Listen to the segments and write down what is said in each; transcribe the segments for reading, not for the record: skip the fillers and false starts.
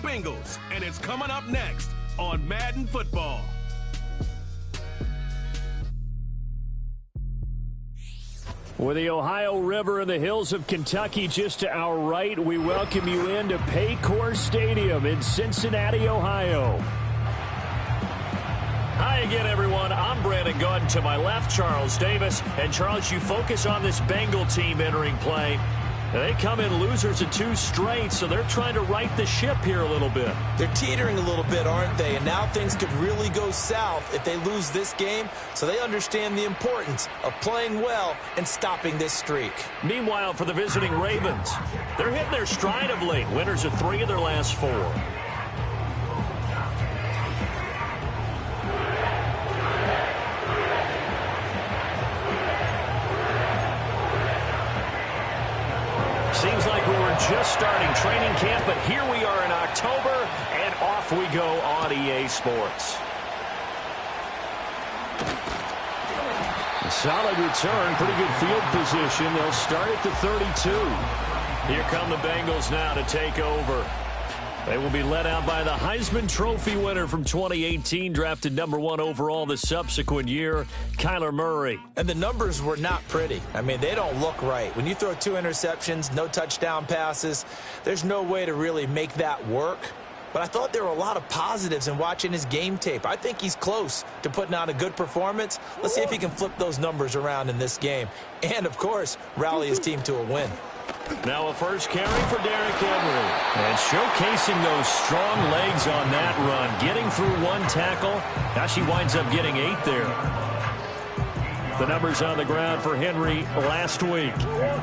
Bengals, and it's coming up next on Madden Football. With the Ohio River and the hills of Kentucky just to our right, we welcome you into Paycor Stadium in Cincinnati, Ohio. Hi again, everyone. I'm Brandon Gordon. To my left, Charles Davis. And, Charles, you focus on this Bengal team entering play. They come in losers of 2 straight, so they're trying to right the ship here a little bit. They're teetering a little bit, aren't they? And now things could really go south if they lose this game, so they understand the importance of playing well and stopping this streak. Meanwhile, for the visiting Ravens, they're hitting their stride of late. Winners of 3 of their last 4. Seems like we were just starting training camp, but here we are in October, and off we go on EA Sports. A solid return, pretty good field position. They'll start at the 32. Here come the Bengals now to take over. They will be led out by the Heisman Trophy winner from 2018, drafted #1 overall the subsequent year, Kyler Murray. And the numbers were not pretty. I mean, they don't look right. When you throw 2 interceptions, no touchdown passes, there's no way to really make that work. But I thought there were a lot of positives in watching his game tape. I think he's close to putting on a good performance. Let's see if he can flip those numbers around in this game. And, of course, rally his team to a win. Now a first carry for Derrick Henry. And showcasing those strong legs on that run. Getting through 1 tackle. Now she winds up getting 8 there. The numbers on the ground for Henry last week.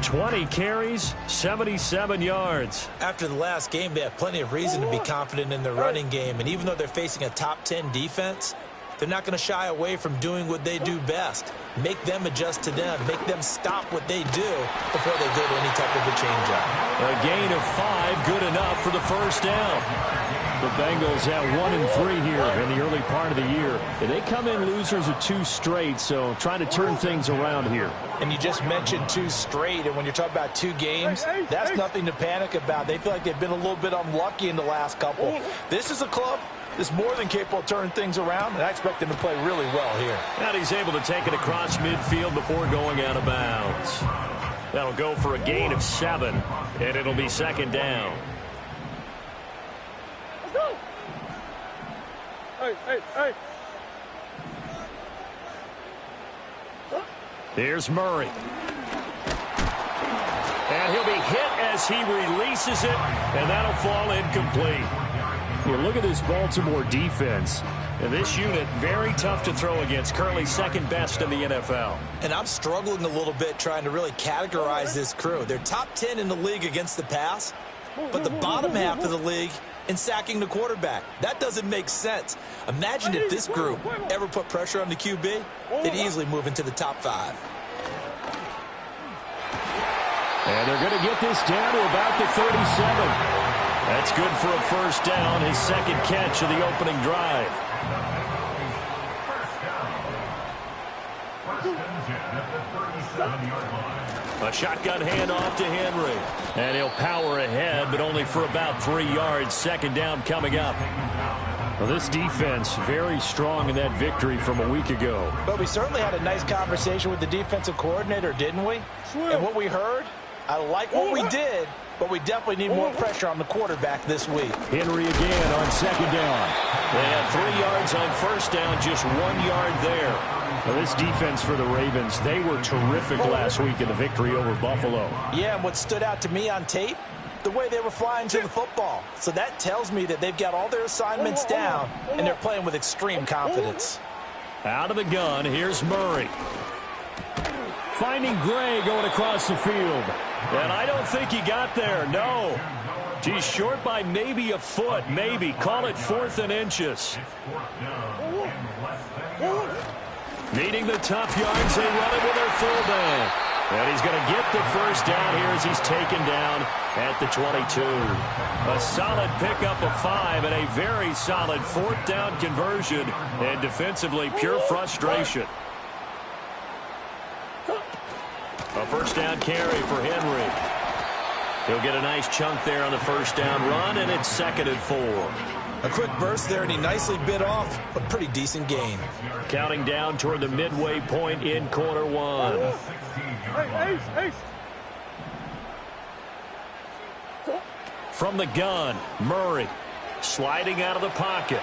20 carries, 77 yards. After the last game, they have plenty of reason to be confident in their running game. And even though they're facing a top 10 defense, they're not going to shy away from doing what they do best. Make them adjust to them. Make them stop what they do before they go to any type of a change-up. A gain of 5, good enough for the first down. The Bengals at 1-3 here in the early part of the year. They come in losers of 2 straight, so trying to turn things around here. And you just mentioned 2 straight, and when you're talking about 2 games, that's nothing to panic about. They feel like they've been a little bit unlucky in the last couple. This is a club that's more than capable of turning things around, and I expect them to play really well here. And he's able to take it across midfield before going out of bounds. That'll go for a gain of 7, and it'll be second down. Hey. Here's Murray. And he'll be hit as he releases it, and that'll fall incomplete. You look at this Baltimore defense. And this unit, very tough to throw against. Currently second best in the NFL. And I'm struggling a little bit trying to really categorize this crew. They're top 10 in the league against the pass, but the bottom half of the league in sacking the quarterback. That doesn't make sense. Imagine if this group ever put pressure on the QB, they'd easily move into the top 5. And they're going to get this down to about the 37. That's good for a first down, his second catch of the opening drive. A shotgun handoff to Henry. And he'll power ahead, but only for about 3 yards. Second down coming up. Well, this defense very strong in that victory from a week ago. But we certainly had a nice conversation with the defensive coordinator, didn't we? And what we heard, I like what we did, but we definitely need more pressure on the quarterback this week. Henry again on second down. They had 3 yards on first down, just 1 yard there. Now, this defense for the Ravens, they were terrific last week in the victory over Buffalo. Yeah, and what stood out to me on tape, the way they were flying to the football. So that tells me that they've got all their assignments down, and they're playing with extreme confidence. Out of the gun, here's Murray. Finding Gray going across the field. And I don't think he got there, no. He's short by maybe a foot, maybe. Call it 4th and inches. Needing the tough yards, they run it with their fullback. And he's going to get the first down here as he's taken down at the 22. A solid pickup of 5 and a very solid 4th down conversion. And defensively, pure frustration. A first down carry for Henry. He'll get a nice chunk there on the first down run, and it's 2nd and 4. A quick burst there, and he nicely bit off a pretty decent gain. Counting down toward the midway point in quarter one. From the gun, Murray sliding out of the pocket.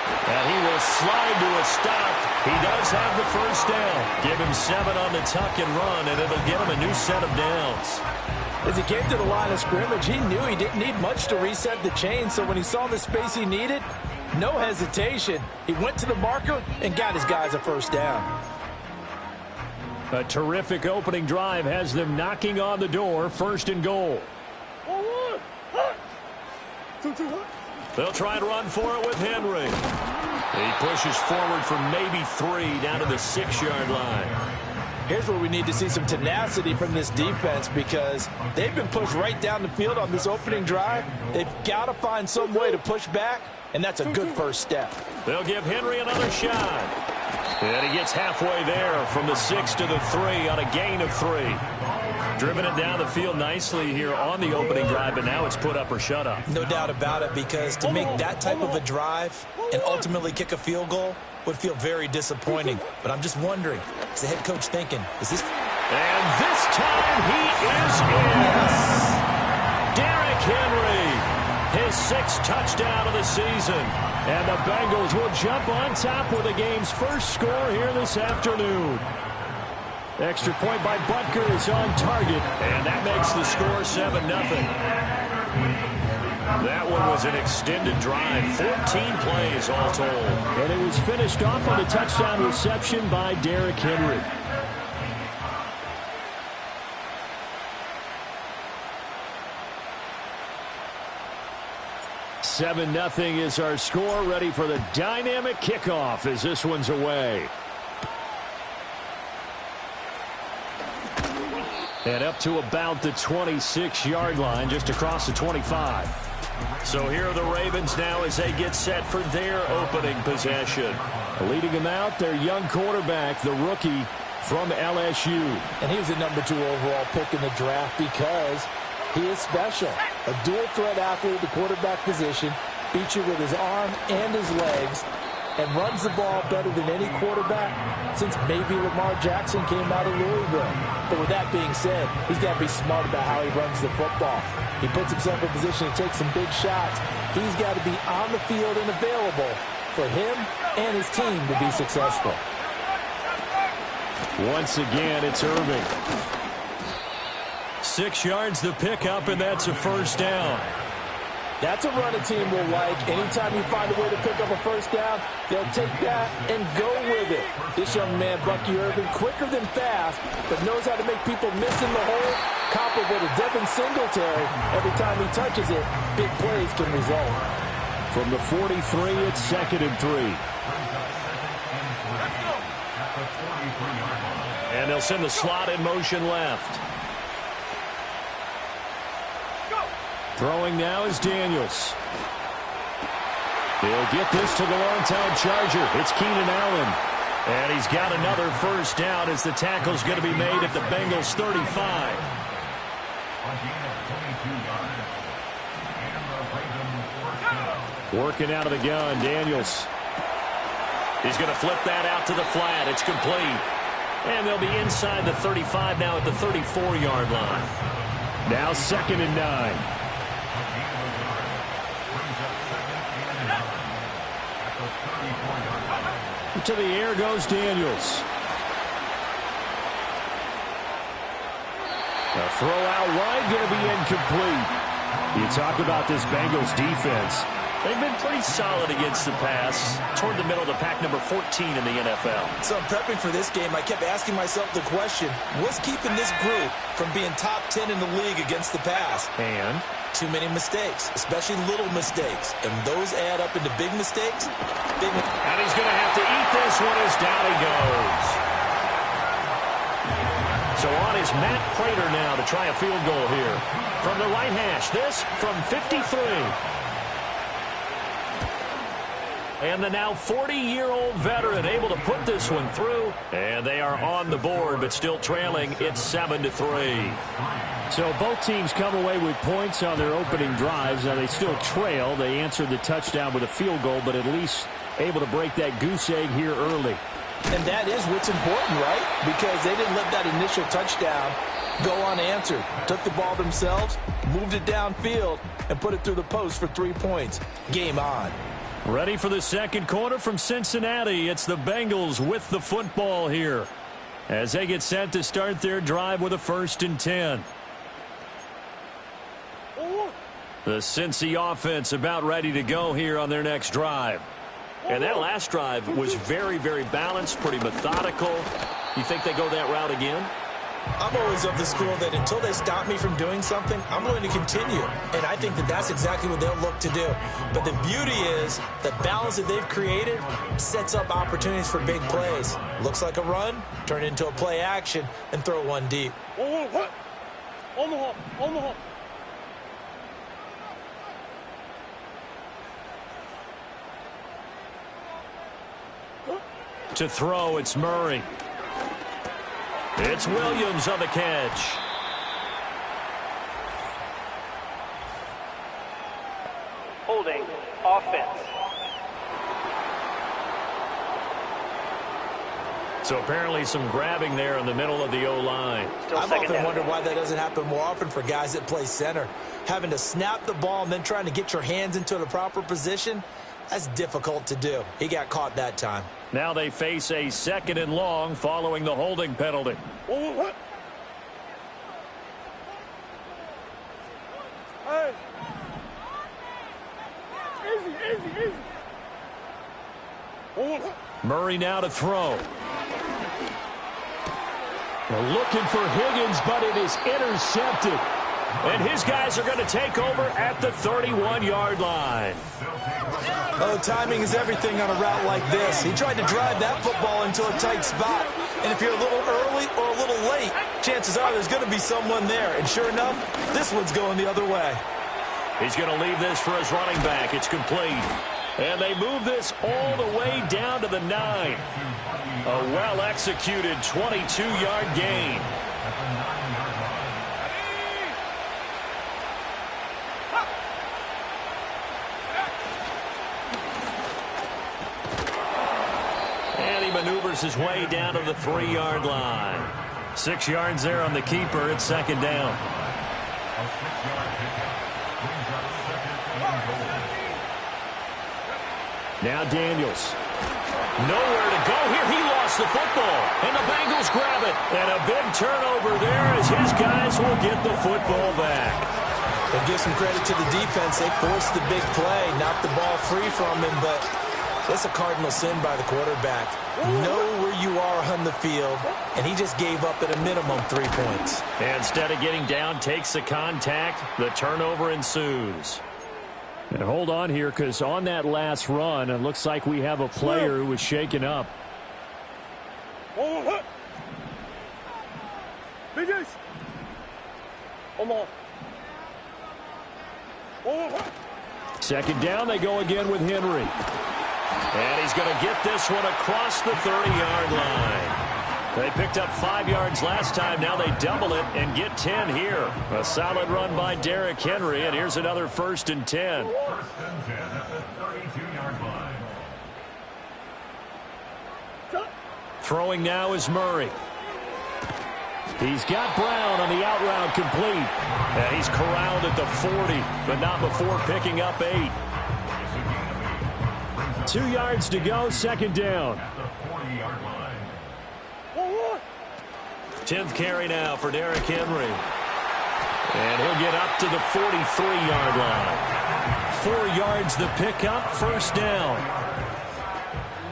And he will slide to a stop. He does have the first down. Give him 7 on the tuck and run, and it'll get him a new set of downs. As he came to the line of scrimmage, he knew he didn't need much to reset the chain, so when he saw the space he needed, no hesitation. He went to the marker and got his guys a first down. A terrific opening drive has them knocking on the door, 1st and goal. They'll try and run for it with Henry. He pushes forward for maybe 3 down to the 6-yard line. Here's where we need to see some tenacity from this defense because they've been pushed right down the field on this opening drive. They've got to find some way to push back, and that's a good first step. They'll give Henry another shot. And he gets halfway there from the 6 to the 3 on a gain of 3. Driven it down the field nicely here on the opening drive, but now it's put up or shut up. No doubt about it, because to make that type of a drive and ultimately kick a field goal would feel very disappointing. But I'm just wondering, is the head coach thinking, is this... And this time he is in. Derrick Henry, his 6th touchdown of the season. And the Bengals will jump on top with the game's first score here this afternoon. Extra point by Butker is on target, and that makes the score 7-0. That one was an extended drive, 14 plays all told. And it was finished off on a touchdown reception by Derrick Henry. $7-0 is our score, ready for the dynamic kickoff as this one's away. And up to about the 26-yard line, just across the 25. So here are the Ravens now as they get set for their opening possession. Leading them out, their young quarterback, the rookie from LSU. And he was the number 2 overall pick in the draft because he is special. A dual-threat athlete at the quarterback position, featured with his arm and his legs, and runs the ball better than any quarterback since maybe Lamar Jackson came out of Louisville. But with that being said, he's got to be smart about how he runs the football. He puts himself in position to take some big shots. He's got to be on the field and available for him and his team to be successful. Once again, it's Irving. 6 yards the pickup, and that's a first down. That's a run a team will like. Anytime you find a way to pick up a first down, they'll take that and go with it. This young man, Bucky Irving, quicker than fast, but knows how to make people miss in the hole. Comparable to Devin Singletary. Every time he touches it, big plays can result. From the 43, it's 2nd and 3. And they'll send the slot in motion left. Throwing now is Daniels. He'll get this to the longtime Charger. It's Keenan Allen. And he's got another first down as the tackle's going to be made at the Bengals' 35. Working out of the gun, Daniels. He's going to flip that out to the flat. It's complete. And they'll be inside the 35 now at the 34-yard line. Now 2nd and 9. To the air goes Daniels. A throw out wide, going to be incomplete. You talk about this Bengals defense. They've been pretty solid against the pass, toward the middle of the pack, number 14 in the NFL. So I'm prepping for this game. I kept asking myself the question, what's keeping this group from being top 10 in the league against the pass? And? Too many mistakes, especially little mistakes. And those add up into big mistakes. And he's going to have to eat this one as down he goes. So on is Matt Prater now to try a field goal here. From the right hash, this from 53. And the now 40-year-old veteran able to put this one through. And they are on the board, but still trailing. It's 7-3. So both teams come away with points on their opening drives. Now they still trail. They answered the touchdown with a field goal, but at least able to break that goose egg here early. And that is what's important, right? Because they didn't let that initial touchdown go unanswered. Took the ball themselves, moved it downfield, and put it through the post for 3 points. Game on. Ready for the second quarter from Cincinnati. It's the Bengals with the football here as they get set to start their drive with a 1st and 10. The Cincy offense about ready to go here on their next drive. And that last drive was very, very balanced, pretty methodical. You think they go that route again? I'm always of the school that until they stop me from doing something, I'm going to continue. And I think that that's exactly what they'll look to do. But the beauty is the balance that they've created sets up opportunities for big plays. Looks like a run, turn it into a play action, and throw one deep. To throw, it's Murray. It's Williams on the catch. Holding offense. So apparently some grabbing there in the middle of the O-line. I've often wondered why that doesn't happen more often for guys that play center. Having to snap the ball and then trying to get your hands into the proper position, that's difficult to do. He got caught that time. Now they face a 2nd and long following the holding penalty. Murray now to throw. They're looking for Higgins, but it is intercepted. And his guys are going to take over at the 31-yard line. Oh, timing is everything on a route like this. He tried to drive that football into a tight spot. And if you're a little early or a little late, chances are there's going to be someone there. And sure enough, this one's going the other way. He's going to leave this for his running back. It's complete. And they move this all the way down to the 9. A well-executed 22-yard gain. Maneuvers his way down to the 3-yard line. 6 yards there on the keeper. It's 2nd down. Now Daniels. Nowhere to go here. He lost the football. And the Bengals grab it. And a big turnover there as his guys will get the football back. And give some credit to the defense. They forced the big play, knocked the ball free from him, but that's a cardinal sin by the quarterback. Know where you are on the field, and he just gave up at a minimum 3 points. And instead of getting down, takes the contact. The turnover ensues. And hold on here, because on that last run, it looks like we have a player who was shaken up. Second down, they go again with Henry. And he's going to get this one across the 30-yard line. They picked up 5 yards last time. Now they double it and get 10 here. A solid run by Derrick Henry, and here's another 1st and 10. 1st and 10 at the 32-yard line. Throwing now is Murray. He's got Brown on the out route complete. And he's corralled at the 40, but not before picking up 8. 2 yards to go, 2nd down. At the 40-yard line. 10th carry now for Derrick Henry. And he'll get up to the 43-yard line. 4 yards the pickup, 1st down.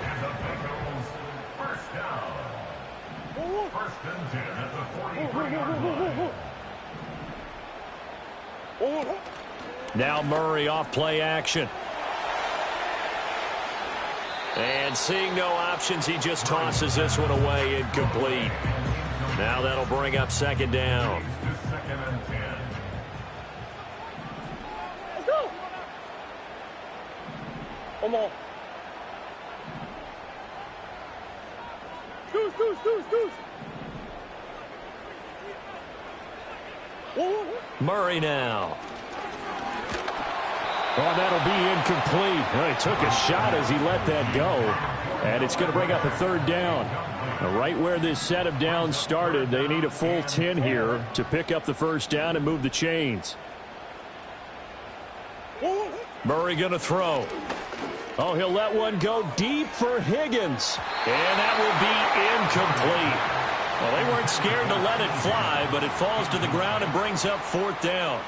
And the Bengals, 1st down. 1st and 10 at the 43-yard line. Now Murray off play action. And seeing no options, he just tosses this one away, incomplete. Now that'll bring up 2nd down. 2nd and 10. Let's go. Come on. Murray now. Oh, that'll be incomplete. Oh, he took a shot as he let that go. And it's going to bring up a third down. Right where this set of downs started, they need a full 10 here to pick up the first down and move the chains. Murray going to throw. Oh, he'll let one go deep for Higgins. And that will be incomplete. Well, they weren't scared to let it fly, but it falls to the ground and brings up fourth down.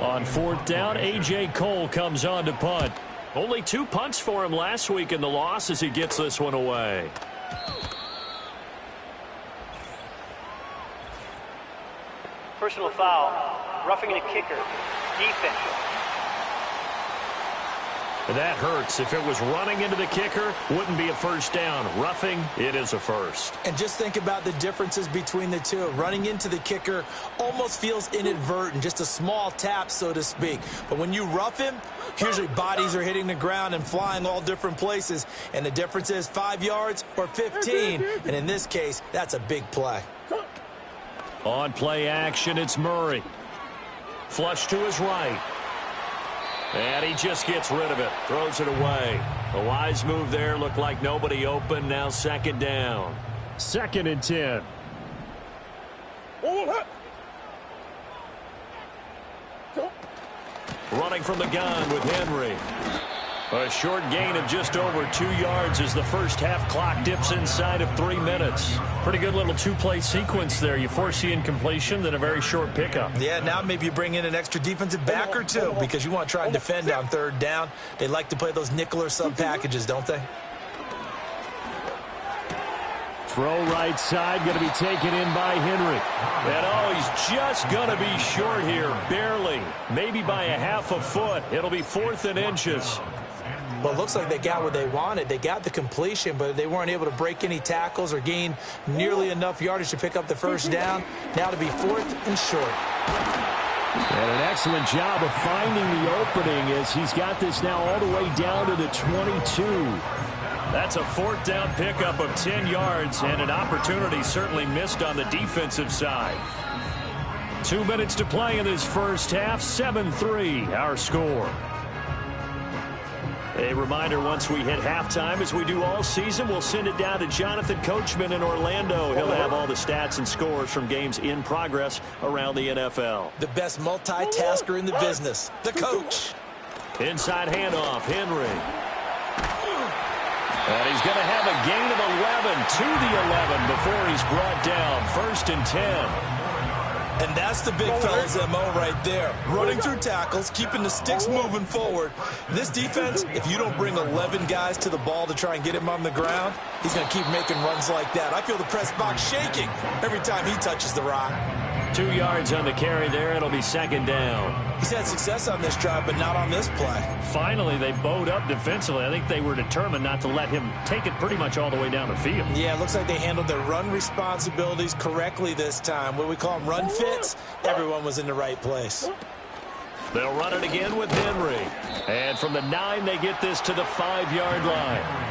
On fourth down, A.J. Cole comes on to punt. Only 2 punts for him last week in the loss as he gets this one away. Personal foul. Roughing the kicker. Defense. That hurts. If it was running into the kicker, wouldn't be a first down. Roughing, it is a first. And just think about the differences between the two. Running into the kicker almost feels inadvertent, just a small tap, so to speak. But when you rough him, usually bodies are hitting the ground and flying all different places. And the difference is 5 yards or 15. And in this case, that's a big play. On play action, it's Murray. Flush to his right. And he just gets rid of it. Throws it away. A wise move there. Looked like nobody open. Now second down. 2nd and 10. Running from the gun with Henry. A short gain of just over 2 yards as the first half clock dips inside of 3 minutes. Pretty good little two-play sequence there. You force the incompletion, then a very short pickup. Yeah, now maybe you bring in an extra defensive back or two because you want to try and defend on third down. They like to play those nickel or sub packages, don't they? Throw right side, going to be taken in by Henry. And oh, he's just going to be short here, barely. Maybe by a half a foot. It'll be 4th and inches. Well, it looks like they got what they wanted. They got the completion, but they weren't able to break any tackles or gain nearly enough yardage to pick up the first down. Now to be 4th and short. And an excellent job of finding the opening as he's got this now all the way down to the 22. That's a 4th down pickup of 10 yards and an opportunity certainly missed on the defensive side. 2 minutes to play in this first half. 7-3 our score. A reminder, once we hit halftime, as we do all season, we'll send it down to Jonathan Coachman in Orlando. He'll have all the stats and scores from games in progress around the NFL. The best multitasker in the business, the coach. Inside handoff, Henry. And he's going to have a gain of 11 to the 11 before he's brought down. 1st and 10. And that's the big fella's MO right there. Running through tackles, keeping the sticks moving forward. This defense, if you don't bring 11 guys to the ball to try and get him on the ground, he's going to keep making runs like that. I feel the press box shaking every time he touches the rock. 2 yards on the carry there. It'll be 2nd down. He's had success on this drive, but not on this play. Finally, they bowed up defensively. I think they were determined not to let him take it pretty much all the way down the field. Yeah, it looks like they handled their run responsibilities correctly this time. What we call them run fits, everyone was in the right place. They'll run it again with Henry. And from the 9, they get this to the 5-yard line.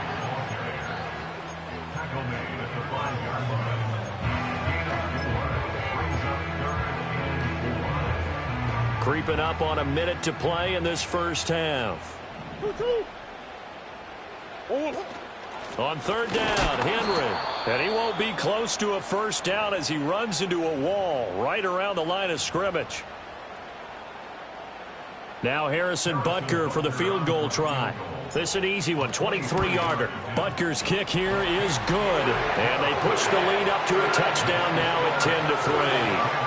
Creeping up on a minute to play in this first half. On 3rd down, Henry. And he won't be close to a first down as he runs into a wall right around the line of scrimmage. Now Harrison Butker for the field goal try. This is an easy one, 23-yarder. Butker's kick here is good. And they push the lead up to a touchdown now at 10-3.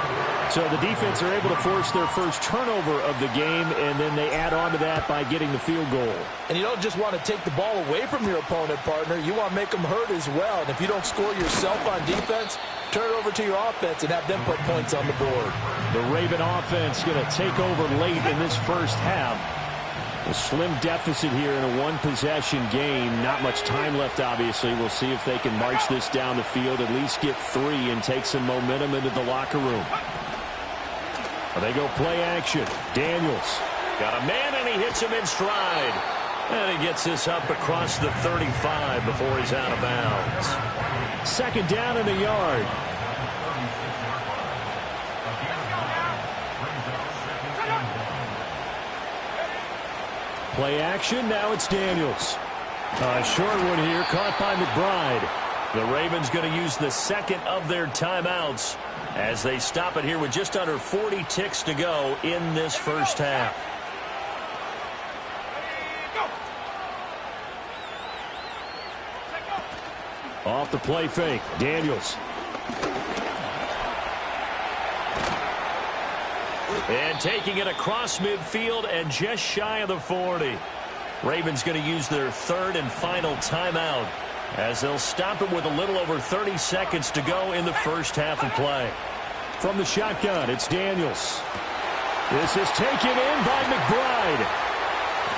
So the defense are able to force their first turnover of the game, and then they add on to that by getting the field goal. And you don't just want to take the ball away from your opponent, partner. You want to make them hurt as well. And if you don't score yourself on defense, turn it over to your offense and have them put points on the board. The Raven offense going to take over late in this first half. A slim deficit here in a one-possession game. Not much time left, obviously. We'll see if they can march this down the field, at least get 3 and take some momentum into the locker room. They go play action. Daniels. Got a man, and he hits him in stride. And he gets this up across the 35 before he's out of bounds. 2nd down and a yard. Play action, now it's Daniels. A short one here, caught by McBride. The Ravens going to use the 2nd of their timeouts as they stop it here with just under 40 ticks to go in this first half. Off the play fake, Daniels. And taking it across midfield and just shy of the 40. Ravens going to use their 3rd and final timeout as they'll stop it with a little over 30 seconds to go in the first half of play. From the shotgun, it's Daniels. This is taken in by McBride.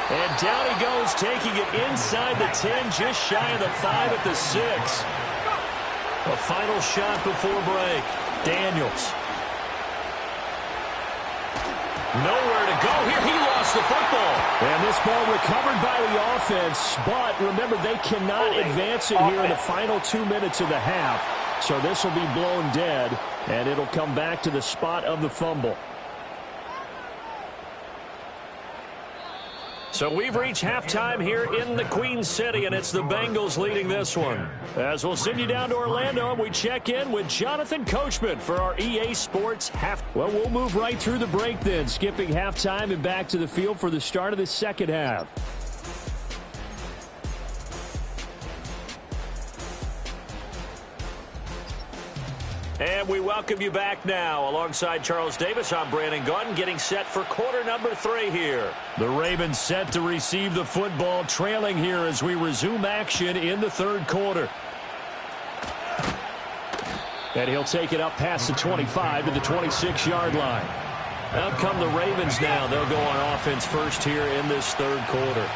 And down he goes, taking it inside the 10, just shy of the 5 at the 6. A final shot before break. Daniels. Nowhere to go here. He lost the football. And this ball recovered by the offense. But remember, they cannot advance it here in the final 2 minutes of the half. So this will be blown dead, and it'll come back to the spot of the fumble. So we've reached halftime here in the Queen City, and it's the Bengals leading this one. As we'll send you down to Orlando, and we check in with Jonathan Coachman for our EA Sports half. Well, we'll move right through the break then, skipping halftime and back to the field for the start of the second half. And we welcome you back now. Alongside Charles Davis, I'm Brandon Gaudin, getting set for quarter number 3 here. The Ravens set to receive the football, trailing here as we resume action in the 3rd quarter. And he'll take it up past the 25 to the 26-yard line. Out come the Ravens now. They'll go on offense first here in this 3rd quarter.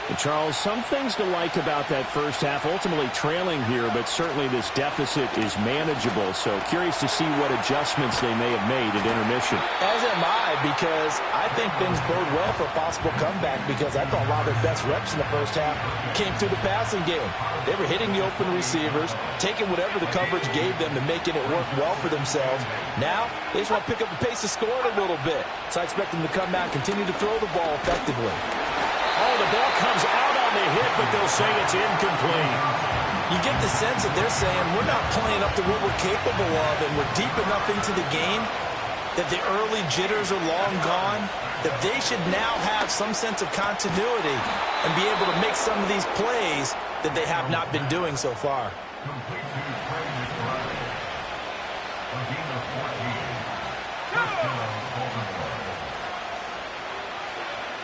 And Charles, some things to like about that first half, ultimately trailing here, but certainly this deficit is manageable. So curious to see what adjustments they may have made at intermission. As am I, because I think things bode well for a possible comeback, because I thought a lot of their best reps in the first half came through the passing game. They were hitting the open receivers, taking whatever the coverage gave them and making it work well for themselves. Now, they just want to pick up the pace of scoring a little bit. So I expect them to come out and continue to throw the ball effectively. Oh, the ball comes out on the hit, but they'll say it's incomplete. You get the sense that they're saying we're not playing up to what we're capable of, and we're deep enough into the game that the early jitters are long gone, that they should now have some sense of continuity and be able to make some of these plays that they have not been doing so far.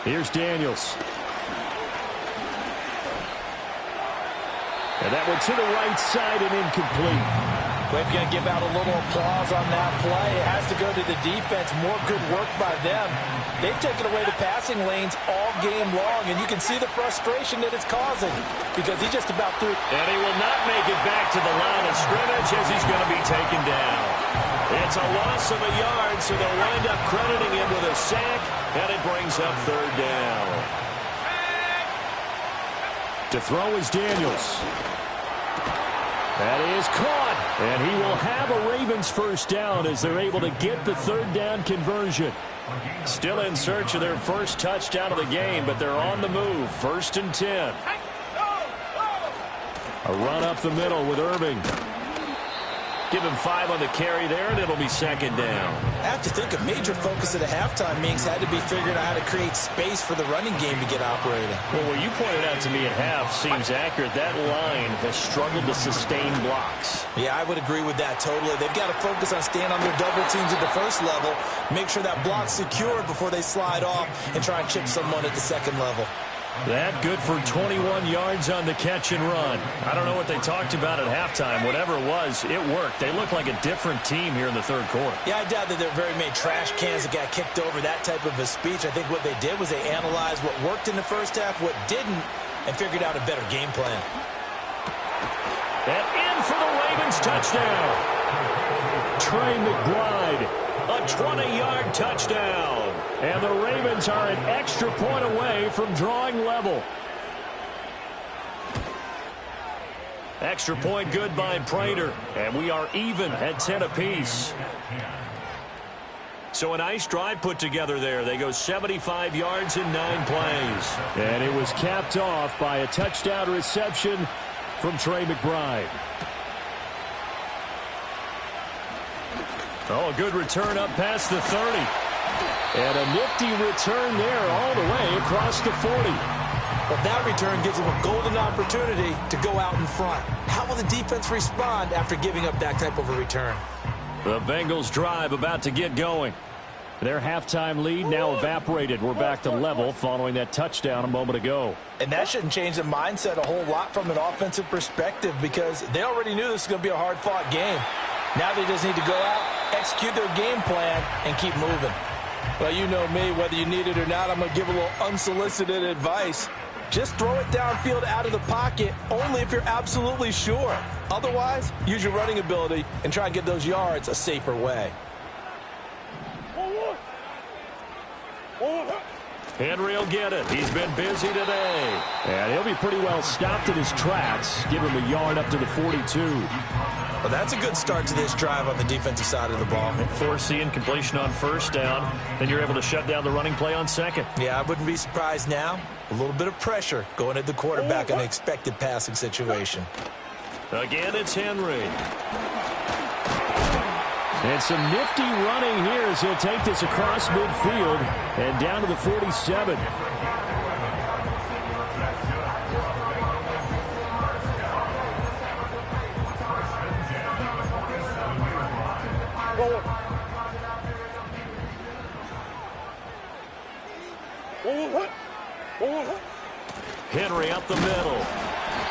Here's Daniels. And that one to the right side and incomplete. We're going to give out a little applause on that play. It has to go to the defense. More good work by them. They've taken away the passing lanes all game long, and you can see the frustration that it's causing because he just about threw. And he will not make it back to the line of scrimmage as he's going to be taken down. It's a loss of a yard, so they'll wind up crediting him with a sack, and it brings up 3rd down. To throw is Daniels. That is caught, and he will have a Ravens first down as they're able to get the 3rd down conversion. Still in search of their first touchdown of the game, but they're on the move. 1st and 10. A run up the middle with Irving. Give him 5 on the carry there, and it'll be 2nd down. I have to think a major focus at a halftime meetings had to be figuring out how to create space for the running game to get operating. Well, what you pointed out to me at half seems accurate. That line has struggled to sustain blocks. Yeah, I would agree with that totally. They've got to focus on staying on their double teams at the first level, make sure that block's secured before they slide off and try and chip someone at the 2nd level. That good for 21 yards on the catch and run. I don't know what they talked about at halftime. Whatever it was, it worked. They look like a different team here in the 3rd quarter. Yeah, I doubt that there were very many trash cans that got kicked over, that type of a speech. I think what they did was they analyzed what worked in the first half, what didn't, and figured out a better game plan. And in for the Ravens touchdown. Trey McBride. A 20-yard touchdown. And the Ravens are an extra point away from drawing level. Extra point good by Prater. And we are even at 10 apiece. So a nice drive put together there. They go 75 yards in 9 plays. And it was capped off by a touchdown reception from Trey McBride. Oh, a good return up past the 30. And a nifty return there all the way across the 40. Well, that return gives them a golden opportunity to go out in front. How will the defense respond after giving up that type of a return? The Bengals drive about to get going. Their halftime lead now evaporated. We're back to level following that touchdown a moment ago. And that shouldn't change the mindset a whole lot from an offensive perspective because they already knew this was going to be a hard-fought game. Now they just need to go out, execute their game plan, and keep moving. Well, you know me, whether you need it or not, I'm going to give a little unsolicited advice. Just throw it downfield out of the pocket only if you're absolutely sure. Otherwise, use your running ability and try and get those yards a safer way. Henry will get it. He's been busy today. And he'll be pretty well stopped in his tracks. Give him a yard up to the 42. Well, that's a good start to this drive on the defensive side of the ball. Forcing completion on first down. Then you're able to shut down the running play on second. Yeah, I wouldn't be surprised now. A little bit of pressure going at the quarterback in an expected passing situation. Again, it's Henry. And some nifty running here as he'll take this across midfield and down to the 47. Henry up the middle.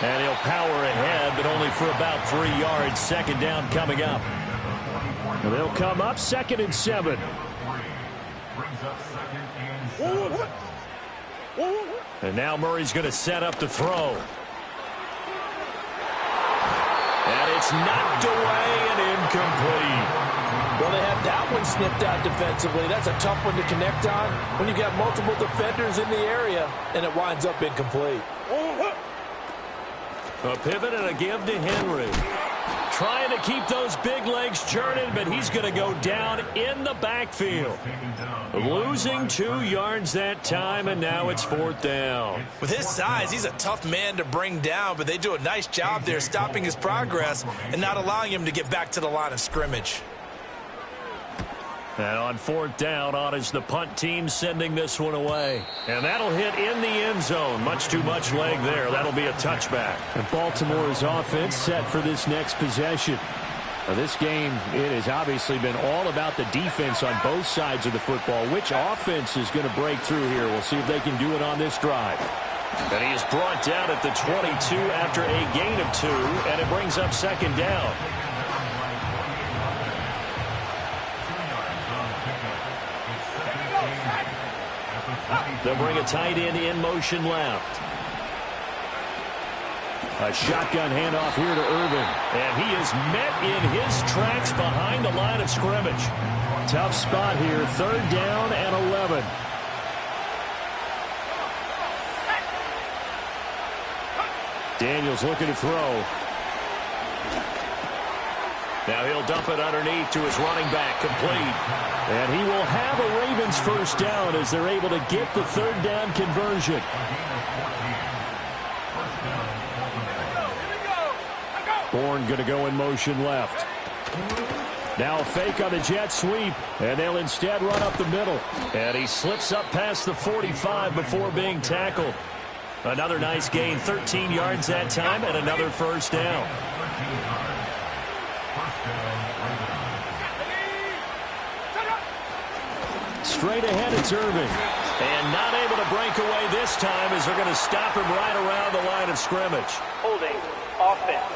And he'll power ahead, but only for about 3 yards. Second down coming up. And they'll come up 2nd and 7. And now Murray's going to set up to throw. And it's knocked away and incomplete. Well, they had that one snipped out defensively. That's a tough one to connect on when you got multiple defenders in the area, and it winds up incomplete. A pivot and a give to Henry. Trying to keep those big legs churning, but he's going to go down in the backfield. Losing 2 yards that time, and now it's 4th down. With his size, he's a tough man to bring down, but they do a nice job there stopping his progress and not allowing him to get back to the line of scrimmage. And on 4th down, on is the punt team sending this one away. And that'll hit in the end zone. Much too much leg there. That'll be a touchback. And Baltimore's offense set for this next possession. Now, this game, it has obviously been all about the defense on both sides of the football. Which offense is going to break through here? We'll see if they can do it on this drive. And he is brought down at the 22 after a gain of 2, and it brings up 2nd down. They'll bring a tight end in motion left. A shotgun handoff here to Irvin. And he is met in his tracks behind the line of scrimmage. Tough spot here. 3rd down and 11. Daniels looking to throw. Now he'll dump it underneath to his running back, complete. And he will have a Ravens first down as they're able to get the 3rd down conversion. Bourne going to go in motion left. Now a fake on the jet sweep, and they'll instead run up the middle. And he slips up past the 45 before being tackled. Another nice gain, 13 yards that time, and another first down. Straight ahead, it's Irving. And not able to break away this time as they're going to stop him right around the line of scrimmage. Holding offense.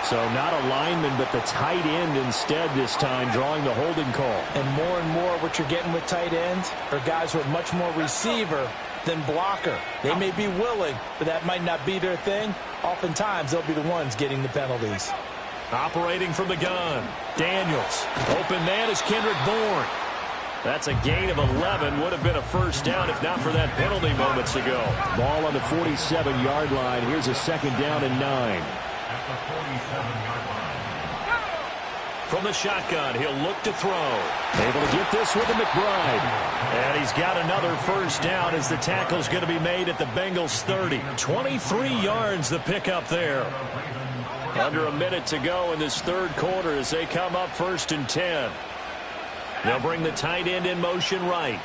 So not a lineman, but the tight end instead this time, drawing the holding call. And more what you're getting with tight ends are guys who are much more receiver than blocker. They may be willing, but that might not be their thing. Oftentimes, they'll be the ones getting the penalties. Operating from the gun, Daniels. Open man is Kendrick Bourne. That's a gain of 11. Would have been a first down if not for that penalty moments ago. Ball on the 47-yard line. Here's a second down and 9. At the 47-yard line. From the shotgun, he'll look to throw. Able to get this with the McBride. And he's got another first down as the tackle's going to be made at the Bengals 30. 23 yards the pickup there. Under a minute to go in this third quarter as they come up 1st and 10. They'll bring the tight end in motion right.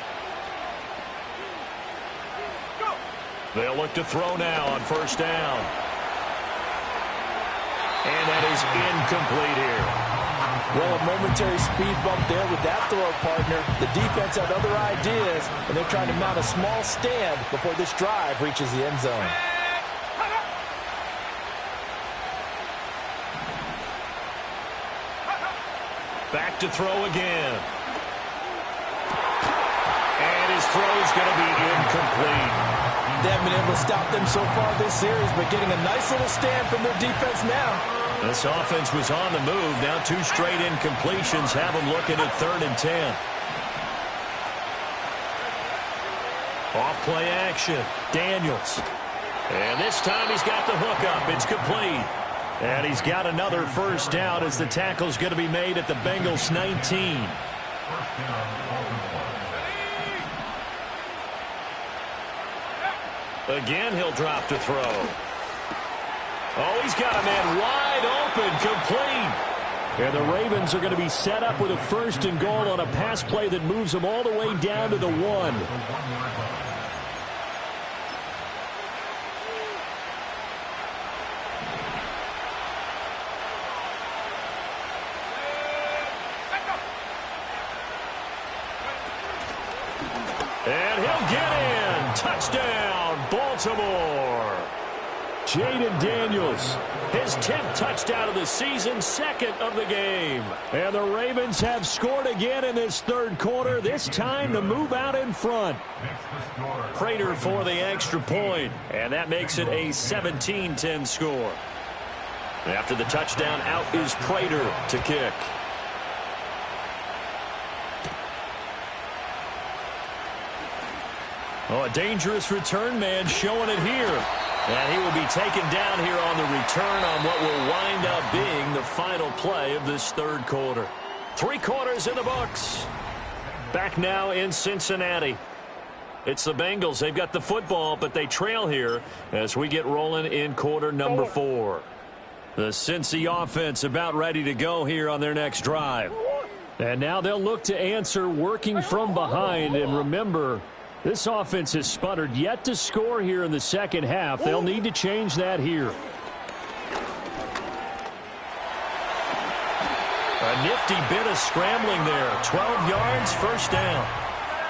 They'll look to throw now on first down. And that is incomplete here. Well, a momentary speed bump there with that throw, partner. The defense had other ideas, and they're trying to mount a small stand before this drive reaches the end zone. Back to throw again. And his throw's going to be incomplete. They haven't been able to stop them so far this series, but getting a nice little stand from their defense now. This offense was on the move. Now 2 straight incompletions have them looking at 3rd and 10. Off play action. Daniels. And this time he's got the hook up. It's complete. And he's got another first down as the tackle's going to be made at the Bengals 19. Again, he'll drop to throw. Oh, he's got a man wide open, complete. And the Ravens are going to be set up with a 1st and goal on a pass play that moves them all the way down to the 1. And he'll get in. Touchdown, Baltimore. Jaden Daniels. His 10th touchdown of the season, 2nd of the game. And the Ravens have scored again in this third quarter, this time to move out in front. Prater for the extra point, and that makes it a 17-10 score. After the touchdown, out is Prater to kick. Oh, a dangerous return man showing it here. And he will be taken down here on the return on what will wind up being the final play of this third quarter. 3 quarters in the books. Back now in Cincinnati. It's the Bengals. They've got the football, but they trail here as we get rolling in quarter number 4. The Cincy offense about ready to go here on their next drive. And now they'll look to answer working from behind. And remember, this offense has sputtered yet to score here in the second half. They'll need to change that here. A nifty bit of scrambling there. 12 yards, first down.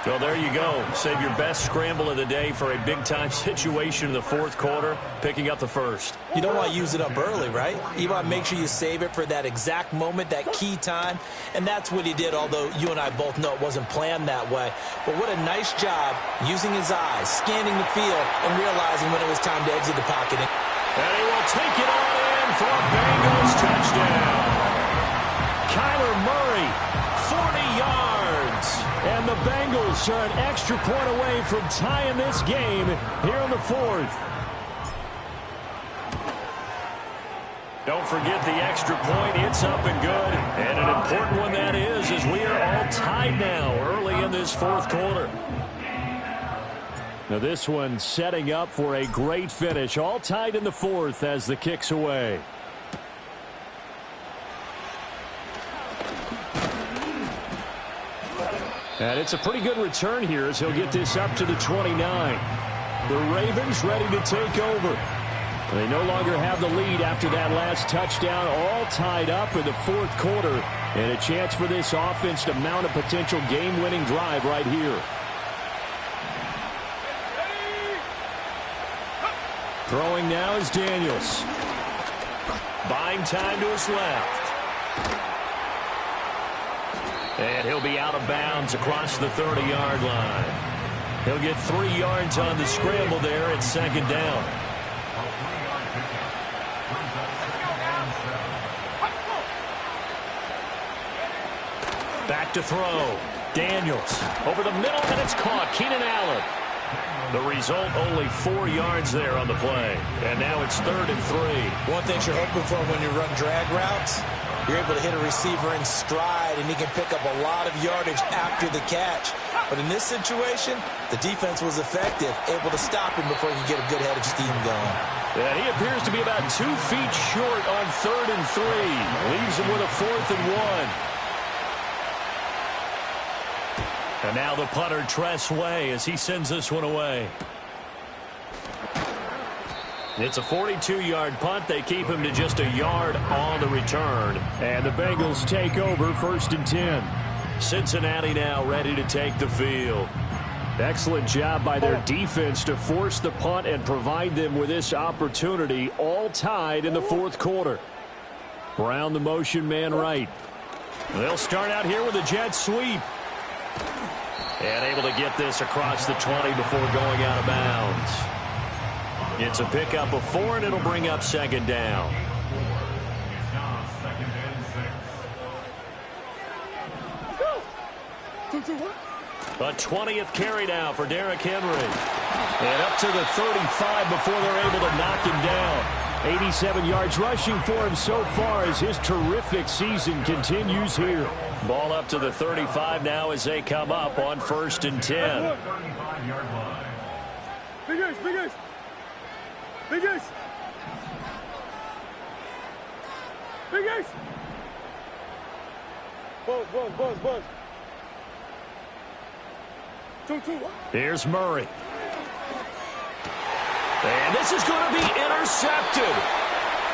So there you go. Save your best scramble of the day for a big-time situation in the fourth quarter, picking up the first. You don't want to use it up early, right? You want to make sure you save it for that exact moment, that key time. And that's what he did, although you and I both know it wasn't planned that way. But what a nice job using his eyes, scanning the field, and realizing when it was time to exit the pocket. And he will take it on in for a Bengals touchdown. Kyler Murray, 40 yards. And the Bengals are an extra point away from tying this game here in the fourth. Don't forget the extra point. It's up and good. And an important one that is, as we are all tied now early in this fourth quarter. Now this one setting up for a great finish. All tied in the fourth as the kick's away. And it's a pretty good return here as he'll get this up to the 29. The Ravens ready to take over. They no longer have the lead after that last touchdown, all tied up in the fourth quarter. And a chance for this offense to mount a potential game-winning drive right here. Throwing now is Daniels. Buying time to his left. And he'll be out of bounds across the 30-yard line. He'll get 3 yards on the scramble there at second down. Back to throw. Daniels over the middle, and it's caught. Keenan Allen. The result, only 4 yards there on the play. And now it's 3rd and 3. One thing you're hoping for when you run drag routes, you're able to hit a receiver in stride, and he can pick up a lot of yardage after the catch. But in this situation, the defense was effective, able to stop him before he could get a good head of steam going. And he appears to be about 2 feet short on 3rd and 3. Leaves him with a 4th and 1. And now the punter, Tress Way, as he sends this one away. It's a 42-yard punt. They keep him to just a yard on the return. And the Bengals take over 1st and 10. Cincinnati now ready to take the field. Excellent job by their defense to force the punt and provide them with this opportunity, all tied in the 4th quarter. Brown, the motion man right. They'll start out here with a jet sweep. And able to get this across the 20 before going out of bounds. It's a pickup of 4, and it'll bring up 2nd down. It's now 2nd and 6. A 20th carry now for Derrick Henry. And up to the 35 before they're able to knock him down. 87 yards rushing for him so far as his terrific season continues here. Ball up to the 35 now as they come up on 1st and 10. 35-yard line. Big Ace, Big Ace. Big Ace. Big Ace. Buzz. 2-2. Here's Murray. And this is going to be intercepted.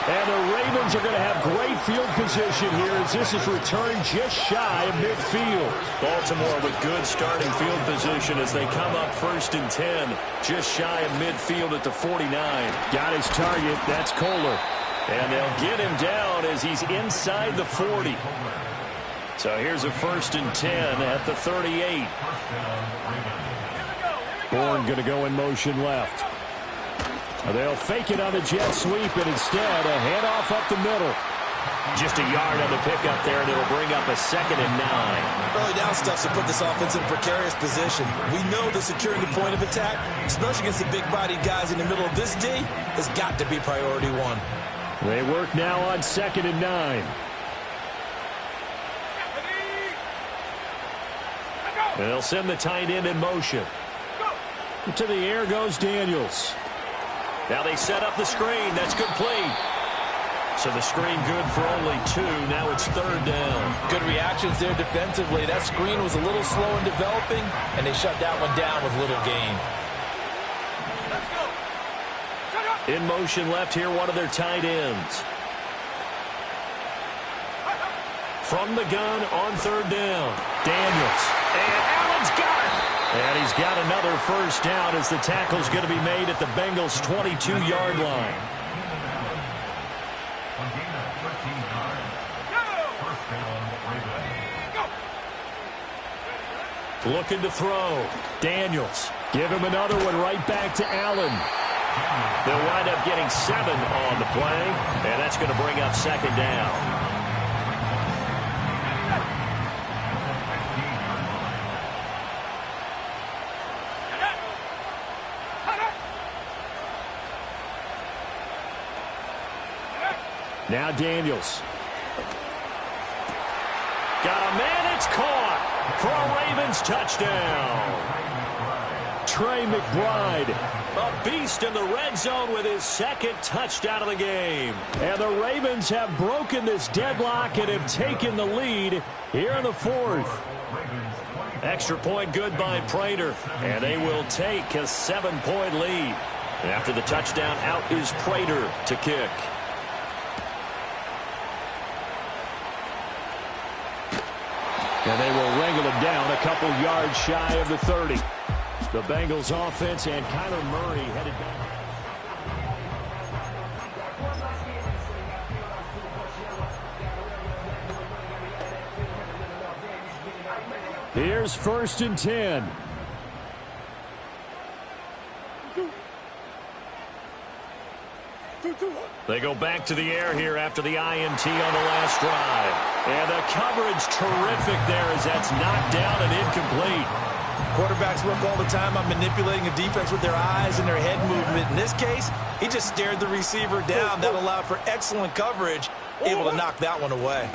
And the Ravens are going to have great field position here as this is returned just shy of midfield. Baltimore with good starting field position as they come up 1st and 10, just shy of midfield at the 49. Got his target. That's Kohler. And they'll get him down as he's inside the 40. So here's a 1st and 10 at the 38. Bourne going to go in motion left. They'll fake it on the jet sweep, and instead a handoff up the middle. Just a yard on the pickup there, and it'll bring up a 2nd and 9. Early down stuff to put this offense in a precarious position. We know that securing the point of attack, especially against the big-bodied guys in the middle of this D, has got to be priority 1. They work now on 2nd and 9. And they'll send the tight end in motion. To the air goes Daniels. Now they set up the screen. That's complete. So the screen good for only 2. Now it's 3rd down. Good reactions there defensively. That screen was a little slow in developing, and they shut that one down with little gain. In motion left here, one of their tight ends. From the gun on 3rd down. Daniels. And Allen's got it. And he's got another 1st down as the tackle's going to be made at the Bengals' 22-yard line. Looking to throw. Daniels. Give him another one right back to Allen. They'll wind up getting 7 on the play, and that's going to bring up 2nd down. Now Daniels. Got a man, it's caught for a Ravens touchdown. Trey McBride. A beast in the red zone with his 2nd touchdown of the game. And the Ravens have broken this deadlock and have taken the lead here in the 4th. Extra point good by Prater, and they will take a 7-point lead. And after the touchdown, out is Prater to kick. And they will wrangle him down a couple yards shy of the 30. The Bengals offense and Kyler Murray headed back. Here's 1st and 10. They go back to the air here after the INT on the last drive. And the coverage terrific there as that's knocked down and incomplete. Quarterbacks work all the time on manipulating a defense with their eyes and their head movement. In this case, he just stared the receiver down. That allowed for excellent coverage, able to knock that one away.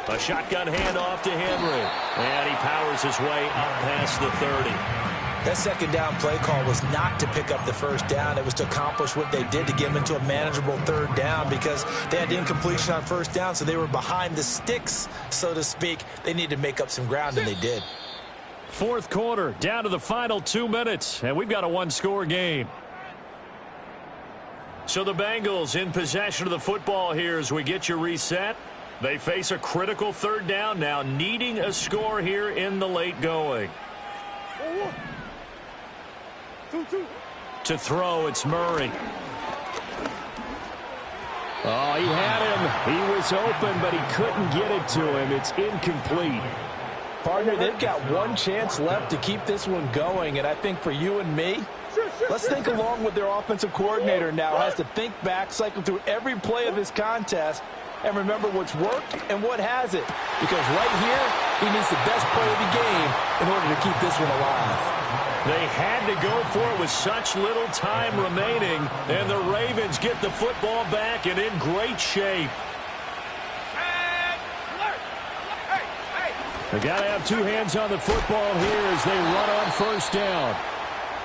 A shotgun handoff to Henry. And he powers his way up past the 30. That second down play call was not to pick up the first down. It was to accomplish what they did to get them into a manageable third down because they had incompletion on first down, so they were behind the sticks, so to speak. They needed to make up some ground, and they did. Fourth quarter, down to the final 2 minutes, and we've got a one-score game. So the Bengals in possession of the football here as we get you reset. They face a critical third down now, needing a score here in the late going. To throw, it's Murray. Oh, he had him. He was open, but he couldn't get it to him. It's incomplete. Partner, they've got one chance left to keep this one going, and I think for you and me, let's think along with their offensive coordinator now. Has to think back, cycle through every play of this contest, and remember what's worked and what hasn't. Because right here, he needs the best play of the game in order to keep this one alive. They had to go for it with such little time remaining, and the Ravens get the football back and in great shape. They got to have two hands on the football here as they run on first down.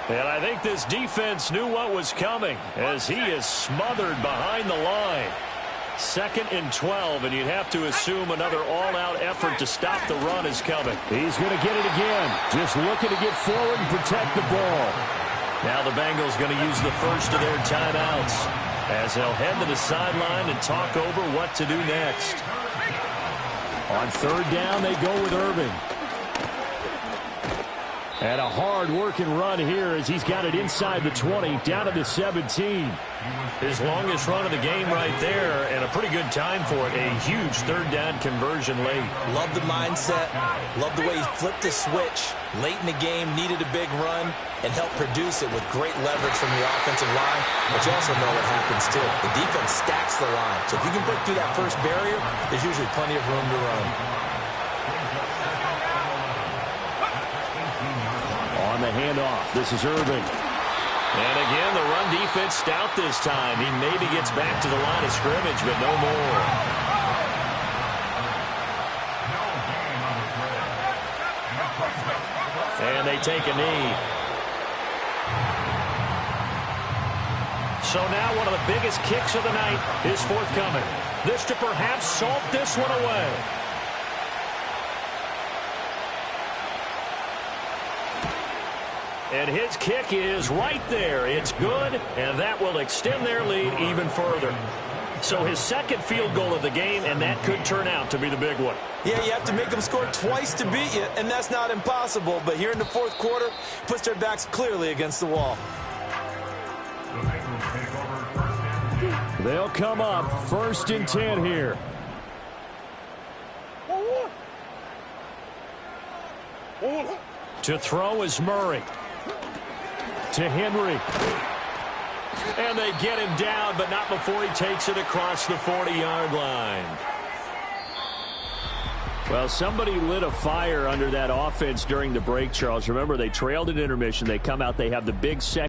And I think this defense knew what was coming as he is smothered behind the line. 2nd and 12, and you'd have to assume another all-out effort to stop the run is coming. He's going to get it again. Just looking to get forward and protect the ball. Now the Bengals going to use the first of their timeouts as they'll head to the sideline and talk over what to do next. On third down, they go with Irving. And a hard-working run here as he's got it inside the 20, down to the 17. His longest run of the game right there, and a pretty good time for it. A huge third down conversion late. Love the mindset. Love the way he flipped the switch. Late in the game, needed a big run, and helped produce it with great leverage from the offensive line. But you also know what happens, too. The defense stacks the line. So if you can break through that first barrier, there's usually plenty of room to run. On the handoff, this is Irving. And again, the run defense stout this time. He maybe gets back to the line of scrimmage, but no more. And they take a knee. So now one of the biggest kicks of the night is forthcoming. This to perhaps salt this one away. And his kick is right there. It's good, and that will extend their lead even further. So his second field goal of the game, and that could turn out to be the big one. Yeah, you have to make them score twice to beat you, and that's not impossible. But here in the fourth quarter, puts their backs clearly against the wall. They'll come up 1st and 10 here. To throw is Murray. To Henry. And they get him down, but not before he takes it across the 40-yard line. Well, somebody lit a fire under that offense during the break, Charles. Remember, they trailed at intermission. They come out, they have the big second.